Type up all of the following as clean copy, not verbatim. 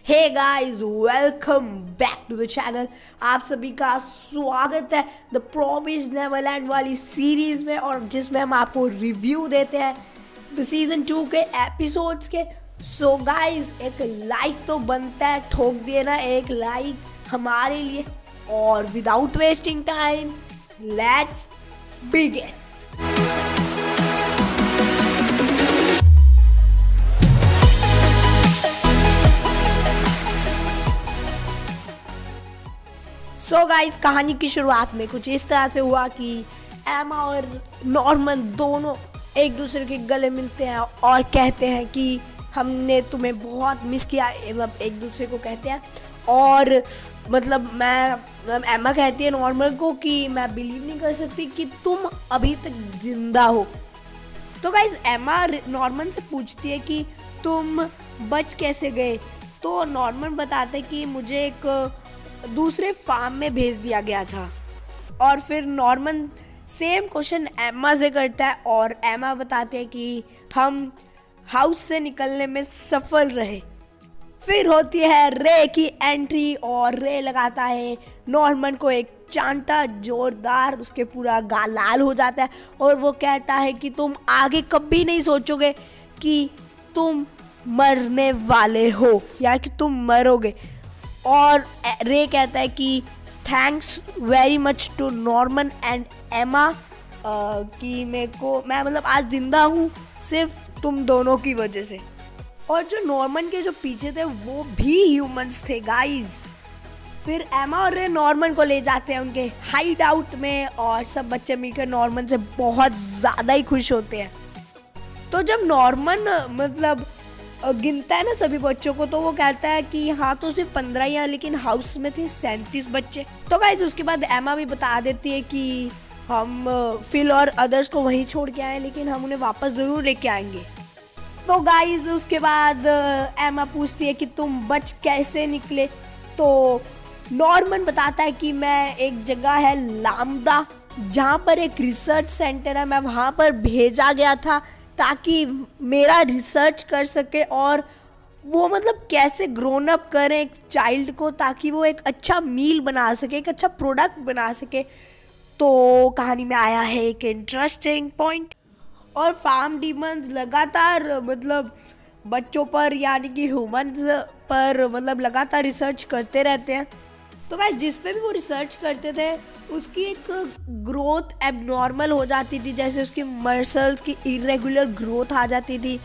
Hey guys, welcome back to the channel. आप सभी का स्वागत है द प्रॉमिस्ड नेवरलैंड वाली सीरीज में, और जिसमें हम आपको रिव्यू देते हैं द सीजन 2 के एपिसोड्स के। सो गाइस, एक लाइक तो बनता है, ठोक दिए ना एक लाइक हमारे लिए। और without wasting time let's begin. So guys, कहानी की शुरुआत में कुछ इस तरह से हुआ कि एमा और नॉर्मन दोनों एक दूसरे के गले मिलते हैं और कहते हैं कि हमने तुम्हें बहुत मिस किया। मतलब एक दूसरे को कहते हैं, और एमा कहती है नॉर्मन को कि मैं बिलीव नहीं कर सकती कि तुम अभी तक जिंदा हो। तो गाइस, एमा नॉर्मन से पूछती है कि तुम बच कैसे गए। तो नॉर्मन बताते कि मुझे एक दूसरे फार्म में भेज दिया गया था। और फिर नॉर्मन सेम क्वेश्चन एमा से करता है और एमा बताते हैं कि हम हाउस से निकलने में सफल रहे। फिर होती है रे की एंट्री और रे लगाता है नॉर्मन को एक चांटा जोरदार, उसके पूरा गाल लाल हो जाता है और वो कहता है कि तुम आगे कभी नहीं सोचोगे कि तुम मरने वाले हो या कि तुम मरोगे। और रे कहता है कि thanks very much to Norman and Emma कि मैं आज जिंदा हूँ सिर्फ तुम दोनों की वजह से। और जो नॉर्मन के जो पीछे थे वो भी ह्यूमंस थे गाइस। फिर एमा और रे नॉर्मन को ले जाते हैं उनके हाइड आउट में और सब बच्चे मिलकर नॉर्मन से बहुत ज़्यादा ही खुश होते हैं। तो जब नॉर्मन गिनता है ना सभी बच्चों को, तो वो कहता है कि हाँ तो सिर्फ 15 ही हैं, लेकिन हाउस में थे 37 बच्चे। तो गाइस, उसके बाद एमा भी बता देती है कि हम फिल और अदर्स को वहीं छोड़ के आए, लेकिन हम उन्हें वापस ज़रूर लेके आएंगे। तो गाइस, उसके बाद एमा पूछती है कि तुम बच कैसे निकले। तो नॉर्मन बताता है कि मैं एक जगह है लामदा, जहाँ पर एक रिसर्च सेंटर है, मैं वहाँ पर भेजा गया था ताकि मेरा रिसर्च कर सके और वो कैसे ग्रोन अप करें एक चाइल्ड को, ताकि वो एक अच्छा मील बना सके, एक अच्छा प्रोडक्ट बना सके। तो कहानी में आया है एक इंटरेस्टिंग पॉइंट। और फार्म डीमंस लगातार बच्चों पर यानी कि ह्यूमंस पर लगातार रिसर्च करते रहते हैं। तो गाइस, जिस पे भी वो रिसर्च करते थे उसकी एक ग्रोथ एबनॉर्मल हो जाती थी, जैसे उसकी मसल्स की इरेगुलर ग्रोथ आ जाती थी,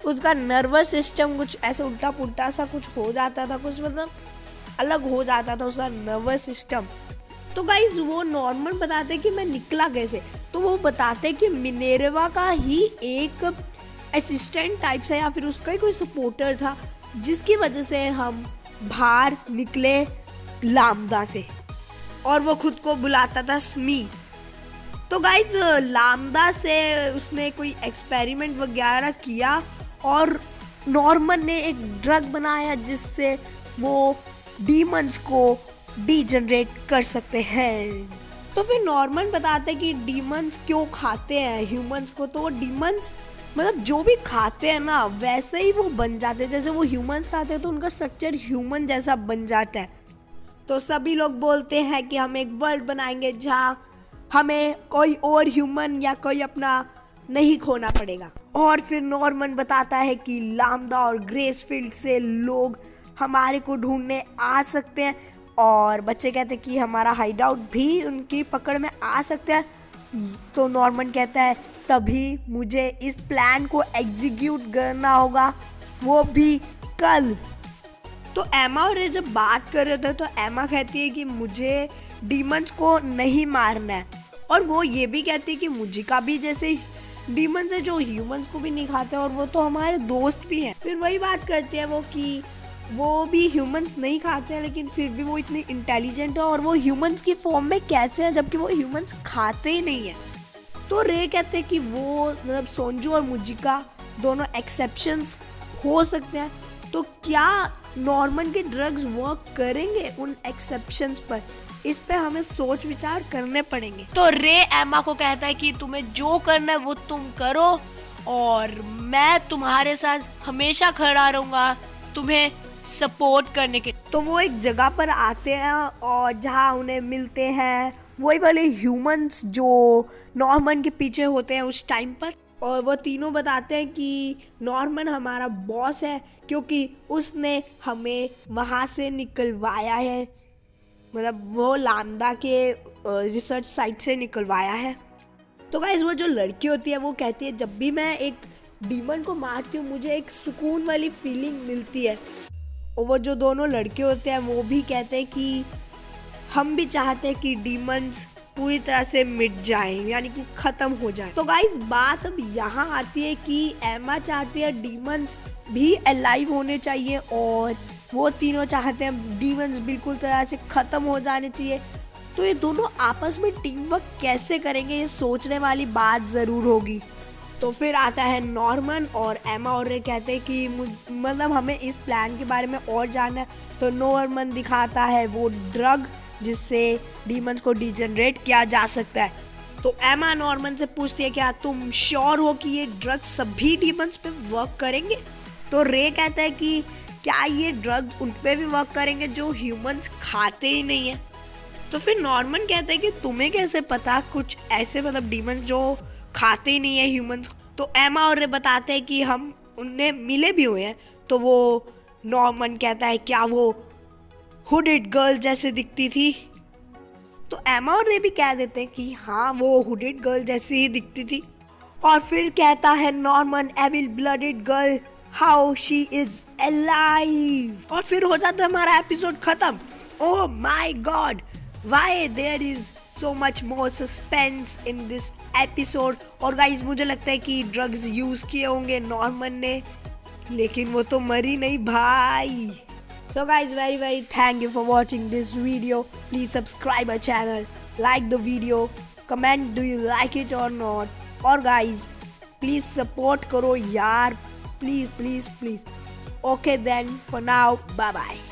उसका नर्वस सिस्टम कुछ ऐसे उल्टा पुल्टा सा कुछ हो जाता था, कुछ अलग हो जाता था उसका नर्वस सिस्टम। तो गाइस, वो नॉर्मल बताते कि मैं निकला कैसे। तो वो बताते कि मिनेर्वा का ही एक असिस्टेंट टाइप से या फिर उसका ही कोई सपोर्टर था, जिसकी वजह से हम बाहर निकले लामदा से, और वो खुद को बुलाता था स्मी। तो गाइस, लामदा से उसने कोई एक्सपेरिमेंट वगैरह किया और नॉर्मन ने एक ड्रग बनाया जिससे वो डीमंस को डीजनरेट कर सकते हैं। तो फिर नॉर्मन बताते कि डीमंस क्यों खाते हैं ह्यूमंस को। तो वो डीमंस जो भी खाते हैं ना, वैसे ही वो बन जाते हैं। जैसे वो ह्यूमंस खाते हैं तो उनका स्ट्रक्चर ह्यूमन जैसा बन जाता है। तो सभी लोग बोलते हैं कि हम एक वर्ल्ड बनाएंगे जहाँ हमें कोई और ह्यूमन या कोई अपना नहीं खोना पड़ेगा। और फिर नॉर्मन बताता है कि लामदा और ग्रेसफील्ड से लोग हमारे को ढूंढने आ सकते हैं, और बच्चे कहते हैं कि हमारा हाइड आउट भी उनकी पकड़ में आ सकता है। तो नॉर्मन कहता है तभी मुझे इस प्लान को एग्जीक्यूट करना होगा, वो भी कल। तो एमा और रे जब बात कर रहे थे तो एमा कहती है कि मुझे डीमंस को नहीं मारना है, और वो ये भी कहती है कि मुझे का भी जैसे डीमंस है जो ह्यूमंस को भी नहीं खाते, और वो तो हमारे दोस्त भी हैं। फिर वही बात करते हैं वो कि वो भी ह्यूमंस नहीं खाते हैं, लेकिन फिर भी वो इतनी इंटेलिजेंट है और वो ह्यूमंस की फॉर्म में कैसे हैं जबकि वो ह्यूमंस खाते ही नहीं है। तो रे कहते हैं कि वो सोंजू और मुजिका दोनों एक्सेप्शंस हो सकते हैं। तो क्या नॉर्मन के ड्रग्स वर्क करेंगे उन एक्सेप्शंस पर? इस पे हमें सोच विचार करने पड़ेंगे। तो रे एमा को कहता है कि तुम्हें जो करना है वो तुम करो और मैं तुम्हारे साथ हमेशा खड़ा रहूंगा, तुम्हें सपोर्ट करने के। तो वो एक जगह पर आते हैं और जहाँ उन्हें मिलते हैं वही वाले ह्यूमंस जो नॉर्मन के पीछे होते हैं उस टाइम पर। और वो तीनों बताते हैं कि नॉर्मन हमारा बॉस है क्योंकि उसने हमें वहाँ से निकलवाया है, मतलब वो लामदा के रिसर्च साइट से निकलवाया है। तो गाइस वो जो लड़की होती है वो कहती है जब भी मैं एक डीमन को मारती हूँ मुझे एक सुकून वाली फीलिंग मिलती है। और वो जो दोनों लड़के होते हैं वो भी कहते हैं कि हम भी चाहते हैं कि डीमंस पूरी तरह से मिट जाएं, यानी कि खत्म हो जाएं। तो गाइस बात अब यहाँ आती है कि एमा चाहती है डीमंस भी अलाइव होने चाहिए और वो तीनों चाहते हैं डीमंस बिल्कुल तरह से खत्म हो जाने चाहिए। तो ये दोनों आपस में टीम वर्क कैसे करेंगे ये सोचने वाली बात ज़रूर होगी। तो फिर आता है नॉर्मन और एमा और रे कहते हैं कि मतलब हमें इस प्लान के बारे में और जानना है। तो नॉर्मन दिखाता है वो ड्रग जिससे डीमंस को डिजनरेट किया जा सकता है। तो एमा नॉर्मन से पूछती है क्या तुम श्योर हो कि ये ड्रग सभी डीमंस पे वर्क करेंगे? तो रे कहता है कि क्या ये ड्रग्स उन पे भी वर्क करेंगे जो ह्यूमंस खाते ही नहीं है? तो फिर नॉर्मन कहता है कि तुम्हें कैसे पता कुछ ऐसे मतलब डीमंस जो खाते ही नहीं है ह्यूमंस? तो एमा और रे बताते हैं कि हम उनने मिले भी हुए हैं। तो वो नॉर्मन कहता है क्या वो हुडेड गर्ल जैसे दिखती थी? तो एमा और रे भी कह देते हैं कि हाँ वो हुडेड गर्ल जैसी ही दिखती थी। और फिर कहता है Norman evil blooded girl how she is alive. और फिर हो जाता है हमारा एपिसोड खत्म। Oh my god, why there is so much more suspense in this episode। और गाइज मुझे लगता है कि ड्रग्स यूज किए होंगे नॉर्मन ने, लेकिन वो तो मरी नहीं भाई। So guys, very thank you for watching this video. Please subscribe our channel, like the video, comment do you like it or not। और guys please support करो यार, please। Okay then, for now, bye bye।